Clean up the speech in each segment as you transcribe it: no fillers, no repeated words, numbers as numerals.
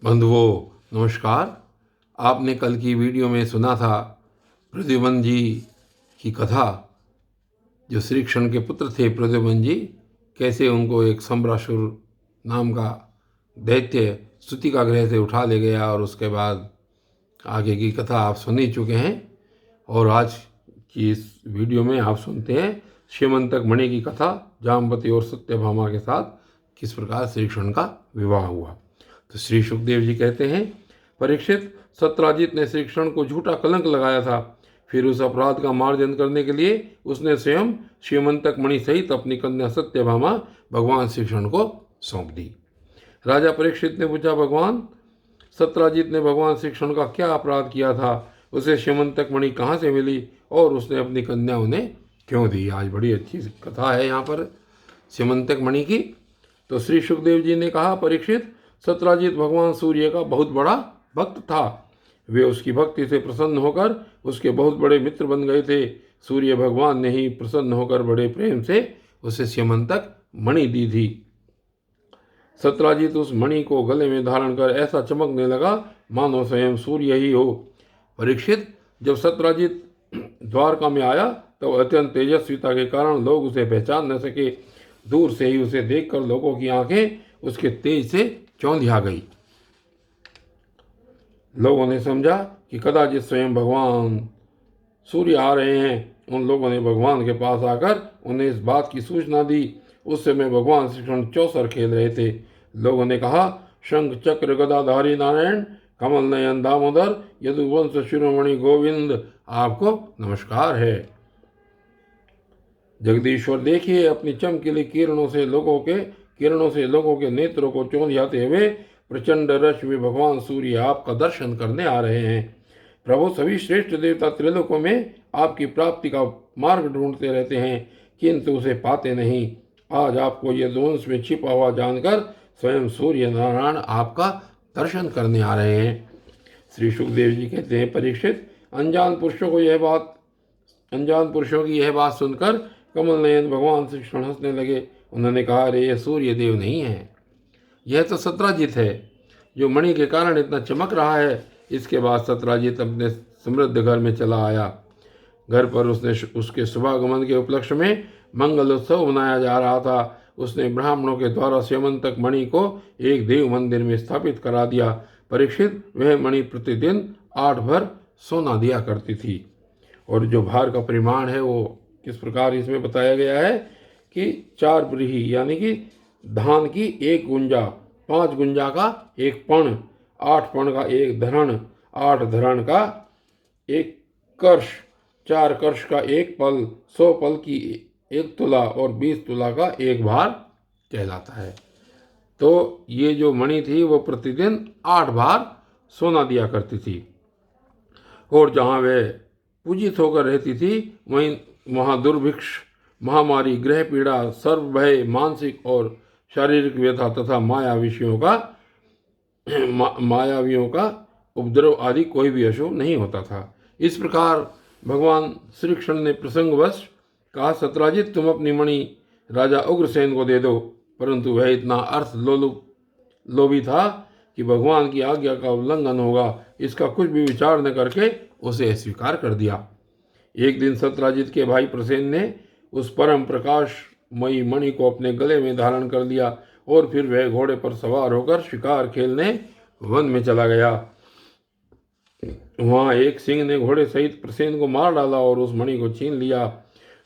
बंधुओं नमस्कार। आपने कल की वीडियो में सुना था प्रद्युम्न जी की कथा। जो श्री कृष्ण के पुत्र थे प्रद्युम्न जी, कैसे उनको एक सम्रासुर नाम का दैत्य स्तुतिका से उठा ले गया, और उसके बाद आगे की कथा आप सुन ही चुके हैं। और आज की इस वीडियो में आप सुनते हैं श्यमंतक मणि की कथा, जाम्बवती और सत्यभामा के साथ किस प्रकार श्री कृष्ण का विवाह हुआ। तो श्री सुखदेव जी कहते हैं, परीक्षित, सत्राजित ने श्री कृष्ण को झूठा कलंक लगाया था। फिर उस अपराध का मार्जन करने के लिए उसने स्वयं श्यमंतक मणि सहित अपनी कन्या सत्यभामा भगवान श्री कृष्ण को सौंप दी। राजा परीक्षित ने पूछा, भगवान, सत्राजित ने भगवान श्री कृष्ण का क्या अपराध किया था? उसे श्यमंतक मणि कहाँ से मिली और उसने अपनी कन्या उन्हें क्यों दी? आज बड़ी अच्छी कथा है यहाँ पर श्यमंतक मणि की। तो श्री सुखदेव जी ने कहा, परीक्षित, सत्राजित भगवान सूर्य का बहुत बड़ा भक्त था। वे उसकी भक्ति से प्रसन्न होकर उसके बहुत बड़े मित्र बन गए थे। सूर्य भगवान ने ही प्रसन्न होकर बड़े प्रेम से उसे श्यमंतक मणि दी थी। सत्राजित उस मणि को गले में धारण कर ऐसा चमकने लगा मानो स्वयं सूर्य ही हो। परीक्षित, जब सत्राजित द्वारका में आया तब अत्यंत तेजस्विता के कारण लोग उसे पहचान न सके। दूर से ही उसे देखकर लोगों की आंखें उसके तेज से चौंधिया गई। लोगों ने समझा कि कदाचित स्वयं भगवान सूर्य आ रहे हैं। उन लोगों ने भगवान के पास आकर उन्हें इस बात की सूचना दी। उस समय भगवान श्री कृष्ण चौसर खेल रहे थे। लोगों ने कहा, शंख चक्र गदाधारी नारायण, कमल नयन दामोदर, यदुवंश शिरोमणि गोविंद, आपको नमस्कार है। जगदीश्वर, देखिए, अपनी चमकीली किरणों से लोगों के नेत्रों को चौंधियाते हुए प्रचंड रश्मि भगवान सूर्य आपका दर्शन करने आ रहे हैं। प्रभु, सभी श्रेष्ठ देवता त्रिलोकों में आपकी प्राप्ति का मार्ग ढूंढते रहते हैं, किंतु उसे पाते नहीं। आज आपको यदुवंश में छिपा हुआ जानकर स्वयं सूर्य नारायण आपका दर्शन करने आ रहे हैं। श्री सुखदेव जी कहते हैं, परीक्षित, अनजान पुरुषों की यह बात सुनकर कमल नयन भगवान श्री कृष्ण हंसने लगे। उन्होंने कहा, अरे, यह सूर्य देव नहीं है, यह तो सत्राजित है, जो मणि के कारण इतना चमक रहा है। इसके बाद सत्राजित अपने समृद्ध घर में चला आया। घर पर उसके शुभागमन के उपलक्ष्य में मंगल उत्सव मनाया जा रहा था। उसने ब्राह्मणों के द्वारा श्यमंतक मणि को एक देव मंदिर में स्थापित करा दिया। परीक्षित, वह मणि प्रतिदिन 8 भर सोना दिया करती थी। और जो भार का परिमाण है वो किस प्रकार इसमें बताया गया है कि 4 ब्रीही यानी कि धान की 1 गुंजा, 5 गुंजा का 1 पण, 8 पण का 1 धरण, 8 धरण का 1 कर्ष, 4 कर्ष का 1 पल, 100 पल की 1 तुला और 20 तुला का 1 भार कहलाता है। तो ये जो मणि थी वो प्रतिदिन 8 बार सोना दिया करती थी। और जहाँ वह पूजित होकर रहती थी वहाँ दुर्भिक्ष, महामारी, ग्रह पीड़ा, सर्व भय, मानसिक और शारीरिक व्यथा तथा मायावियों का उपद्रव आदि कोई भी अशुभ नहीं होता था। इस प्रकार भगवान श्री कृष्ण ने प्रसंगवश कहा, सत्राजित, तुम अपनी मणि राजा उग्रसेन को दे दो। परंतु वह इतना अर्थ लोभी था कि भगवान की आज्ञा का उल्लंघन होगा, इसका कुछ भी विचार न करके उसे स्वीकार कर दिया। एक दिन सत्राजित के भाई प्रसेन ने उस परम प्रकाशमयी मणि को अपने गले में धारण कर लिया और फिर वह घोड़े पर सवार होकर शिकार खेलने वन में चला गया। वहां एक सिंह ने घोड़े सहित प्रसेन को मार डाला और उस मणि को छीन लिया।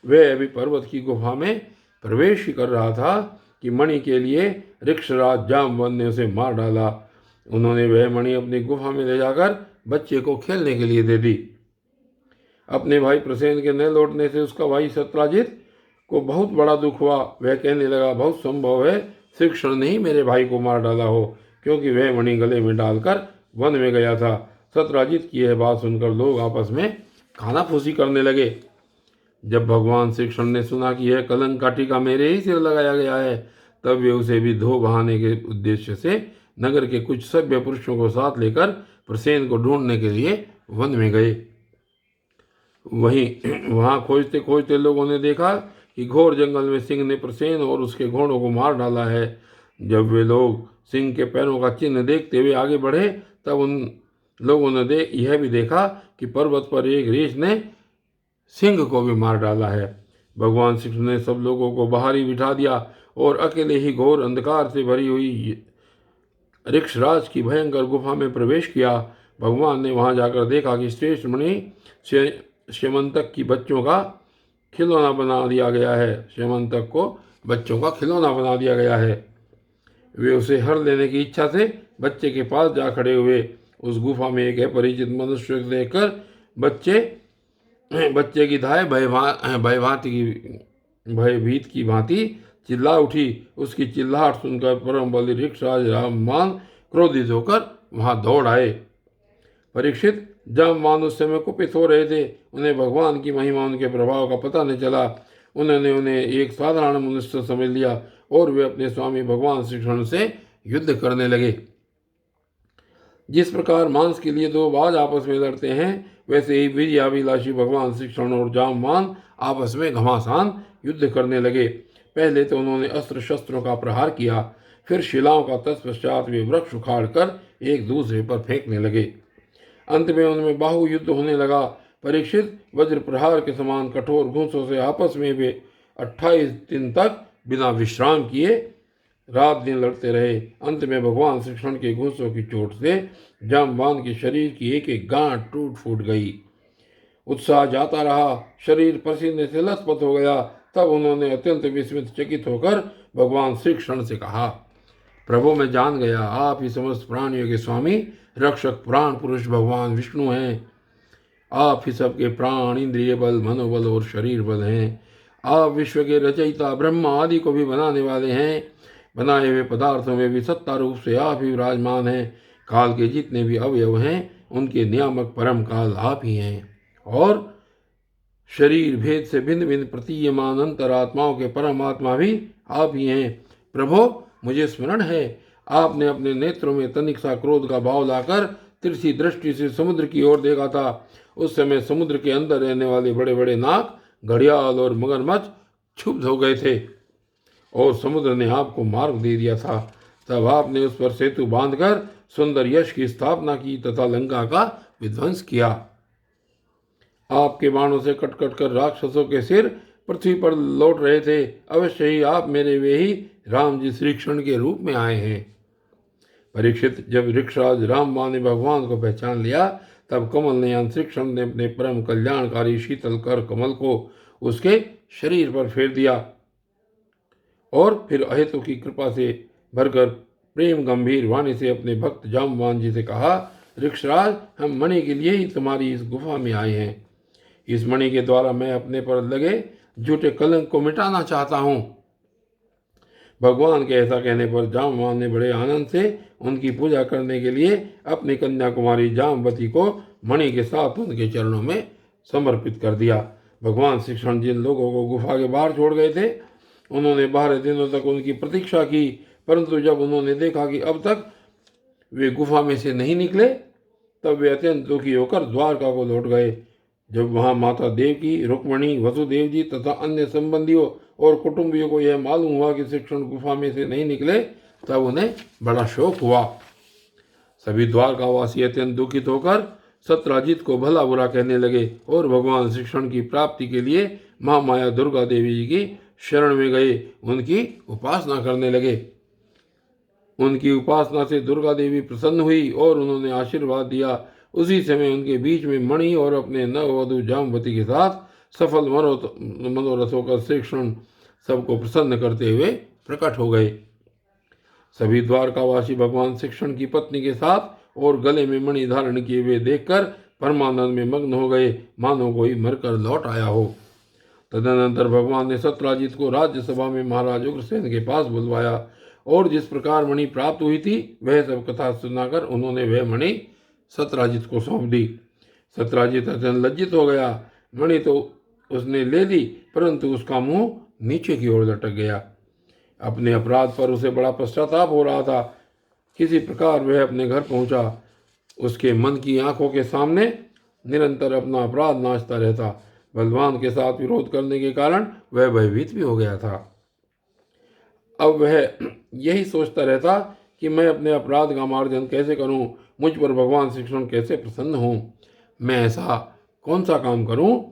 वह अभी पर्वत की गुफा में प्रवेश ही कर रहा था कि मणि के लिए ऋक्षराज जाम्बवन ने उसे मार डाला। उन्होंने वह मणि अपनी गुफा में ले जाकर बच्चे को खेलने के लिए दे दी। अपने भाई प्रसेन के न लौटने से उसका भाई सत्राजित को बहुत बड़ा दुख हुआ। वह कहने लगा, बहुत संभव है श्री कृष्ण ने ही मेरे भाई को मार डाला हो, क्योंकि वह मणि गले में डालकर वन में गया था। सत्राजित की यह बात सुनकर लोग आपस में खानाफूसी करने लगे। जब भगवान श्री कृष्ण ने सुना कि यह कलंक का टीका मेरे ही सिर लगाया गया है, तब वे उसे भी धो बहाने के उद्देश्य से नगर के कुछ सभ्य पुरुषों को साथ लेकर प्रसेन को ढूंढने के लिए वन में गए। वहां खोजते खोजते लोगों ने देखा कि घोर जंगल में सिंह ने प्रसेन और उसके घोड़ों को मार डाला है। जब वे लोग सिंह के पैरों का चिन्ह देखते हुए आगे बढ़े, तब उन लोगों ने यह भी देखा कि पर्वत पर एक रीछ ने सिंह को भी मार डाला है। भगवान श्री कृष्ण ने सब लोगों को बाहर ही बिठा दिया और अकेले ही घोर अंधकार से भरी हुई ऋक्षराज की भयंकर गुफा में प्रवेश किया। भगवान ने वहां जाकर देखा कि श्रेष्ठ मणि श्यमंतक की बच्चों का खिलौना बना दिया गया है। श्यमंतक को बच्चों का खिलौना बना दिया गया है। वे उसे हर लेने की इच्छा से बच्चे के पास जा खड़े हुए। उस गुफा में एक अपरिचित मनुष्य को देखकर बच्चे की धाय भयभीत की भांति चिल्ला उठी। उसकी चिल्लाहट सुनकर परम बलि ऋक्षराज जामवान क्रोधित होकर वहां दौड़ आए। परीक्षित, जामवान उस समय कुपित हो रहे थे। उन्हें भगवान की महिमा, उनके प्रभाव का पता नहीं चला। उन्होंने उन्हें एक साधारण मनुष्य समझ लिया और वे अपने स्वामी भगवान श्री कृष्ण से युद्ध करने लगे। जिस प्रकार मांस के लिए दो बाज आपस में लड़ते हैं, वैसे ही वीर्याभिलाषी भगवान श्री कृष्ण और जामवान आपस में घमासान युद्ध करने लगे। पहले तो उन्होंने अस्त्र शस्त्रों का प्रहार किया, फिर शिलाओं का, तत्पश्चात वे वृक्ष उखाड़ कर एक दूसरे पर फेंकने लगे। अंत में उनमें बाहु युद्ध होने लगा। परीक्षित, वज्र प्रहार के समान कठोर घूंसों से आपस में वे 28 दिन तक बिना विश्राम किए रात दिन लड़ते रहे। अंत में भगवान श्री कृष्ण के घूंसों की चोट से जामवान के शरीर की एक एक गांठ टूट फूट गई। उत्साह जाता रहा, शरीर पसीने से लथपथ हो गया। तब उन्होंने अत्यंत विस्मित चकित होकर भगवान श्री कृष्ण से कहा, प्रभु, मैं जान गया, आप ही समस्त प्राणियों के स्वामी, रक्षक, प्राण पुरुष भगवान विष्णु हैं। आप ही सबके प्राण, इंद्रिय बल, मनोबल और शरीर बल हैं। आप विश्व के रचयिता, ब्रह्मा आदि को भी बनाने वाले हैं। बनाए हुए पदार्थों में भी सत्ता रूप से आप ही विराजमान हैं। काल के जितने भी अवयव हैं, उनके नियामक परम काल आप ही हैं। और शरीर भेद से भिन्न भिन्न प्रतीयमान अंतरात्माओं के परमात्मा भी आप ही हैं। प्रभो, मुझे स्मरण है, आपने अपने नेत्रों में तनिक सा क्रोध का भाव लाकर तिरछी दृष्टि से समुद्र की ओर देखा था। उस समय समुद्र के अंदर रहने वाले बड़े बड़े नाग, घड़ियाल और मगरमच्छ क्षुब्ध हो गए थे और समुद्र ने आपको मार्ग दे दिया था। तब आपने उस पर सेतु बांधकर सुंदर यश की स्थापना की तथा लंका का विध्वंस किया। आपके बाणों से कट कट कर राक्षसों के सिर पृथ्वी पर लौट रहे थे। अवश्य ही आप मेरे वे ही राम जी श्री कृष्ण के रूप में आए हैं। परीक्षित, जब ऋक्षराज रामवान ने भगवान को पहचान लिया, तब कमल नयन श्री कृष्ण ने अपने परम कल्याणकारी शीतल कर कमल को उसके शरीर पर फेर दिया और फिर अहेतु की कृपा से भरकर प्रेम गंभीर वाणी से अपने भक्त जामवान जी से कहा, ऋक्षराज, हम मणि के लिए ही तुम्हारी इस गुफा में आए हैं। इस मणि के द्वारा मैं अपने पर लगे झूठे कलंक को मिटाना चाहता हूँ। भगवान के ऐसा कहने पर जामवान ने बड़े आनंद से उनकी पूजा करने के लिए अपनी कन्या कुमारी जामवती को मणि के साथ उनके चरणों में समर्पित कर दिया। भगवान श्री कृष्ण जिन लोगों को गुफा के बाहर छोड़ गए थे, उन्होंने 12 दिनों तक उनकी प्रतीक्षा की, परंतु जब उन्होंने देखा कि अब तक वे गुफा में से नहीं निकले, तब वे अत्यंत दुखी होकर द्वारका को लौट गए। जब वहां माता देवकी, रुक्मणी, वसुदेव जी तथा अन्य संबंधियों और कुटुंबियों को यह मालूम हुआ कि श्री कृष्ण गुफा में से नहीं निकले, तब उन्हें बड़ा शोक हुआ। सभी द्वारकावासी अत्यंत दुखित होकर सत्यजित को भला बुरा कहने लगे और भगवान श्री कृष्ण की प्राप्ति के लिए महामाया दुर्गा देवी जी की शरण में गए, उनकी उपासना करने लगे। उनकी उपासना से दुर्गा देवी प्रसन्न हुई और उन्होंने आशीर्वाद दिया। उसी समय उनके बीच में मणि और अपने नववधू जामवती के साथ सफल मनोरथ होकर श्री कृष्ण सबको प्रसन्न करते हुए प्रकट हो गए। सभी द्वारकावासी भगवान श्री कृष्ण की पत्नी के साथ और गले में मणि धारण किए हुए देखकर परमानंद में मग्न हो गए, मानो कोई मरकर लौट आया हो। तदनंतर भगवान ने सत्यजित को राज्यसभा में महाराज उग्रसेन के पास बुलवाया और जिस प्रकार मणि प्राप्त हुई थी वह सब कथा सुनाकर उन्होंने वह मणि सत्यजित को सौंप दी। सत्यजित अत्यंत लज्जित हो गया। मणि तो उसने ले ली, परंतु उसका मुंह नीचे की ओर लटक गया। अपने अपराध पर उसे बड़ा पश्चाताप हो रहा था। किसी प्रकार वह अपने घर पहुंचा। उसके मन की आंखों के सामने निरंतर अपना अपराध नाचता रहता। बलवान के साथ विरोध करने के कारण वह भयभीत भी हो गया था। अब वह यही सोचता रहता कि मैं अपने अपराध का मार्जन कैसे करूं, मुझ पर भगवान श्री कृष्ण कैसे प्रसन्न हों। मैं ऐसा कौन सा काम करूं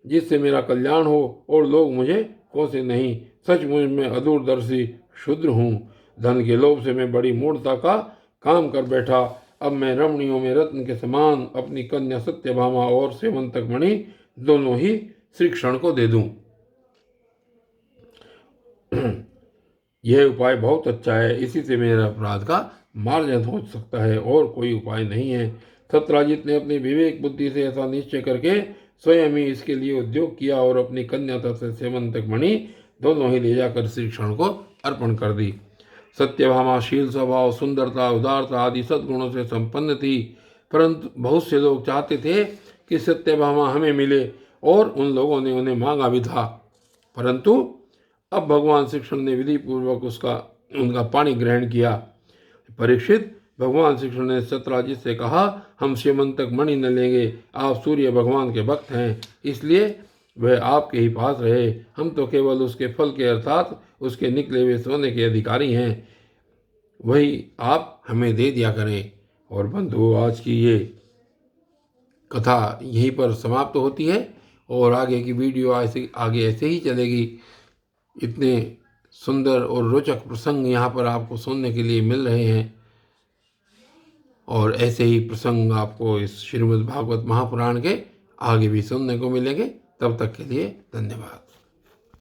जिससे मेरा कल्याण हो और लोग मुझे कोसे नहीं। सचमुच मैं अदूरदर्शी शूद्र हूँ। धन के लोभ से मैं बड़ी मूढ़ता का काम कर बैठा। अब मैं रमणियों में रत्न के समान अपनी कन्या सत्यभामा और सेवंतक मणि दोनों ही श्री कृष्ण को दे दूं। यह उपाय बहुत अच्छा है, इसी से मेरे अपराध का मार्जन हो सकता है, और कोई उपाय नहीं है। सत्यराजित ने अपनी विवेक बुद्धि से ऐसा निश्चय करके स्वयं ही इसके लिए उद्योग किया और अपनी कन्या तथा सेवंतक मणि दोनों ही ले जाकर श्री कृष्ण को अर्पण कर दी। सत्यभामा शील स्वभाव, सुंदरता, उदारता आदि सद्गुणों से संपन्न थी, परंतु बहुत से लोग चाहते थे कि सत्यभामा हमें मिले, और उन लोगों ने उन्हें मांगा भी था। परंतु अब भगवान श्री कृष्ण ने विधि पूर्वक उनका पानी ग्रहण किया। परीक्षित, भगवान श्री कृष्ण ने सत्यराजित से कहा, हम सेवंतक मणि न लेंगे, आप सूर्य भगवान के भक्त हैं, इसलिए वह आपके ही पास रहे। हम तो केवल उसके फल के अर्थात उसके निकले हुए सोने के अधिकारी हैं, वही आप हमें दे दिया करें। और बंधु, आज की ये कथा यहीं पर समाप्त होती है, और आगे की वीडियो आगे ऐसे ही चलेगी। इतने सुंदर और रोचक प्रसंग यहाँ पर आपको सुनने के लिए मिल रहे हैं, और ऐसे ही प्रसंग आपको इस श्रीमद् भागवत महापुराण के आगे भी सुनने को मिलेंगे। तब तक के लिए धन्यवाद।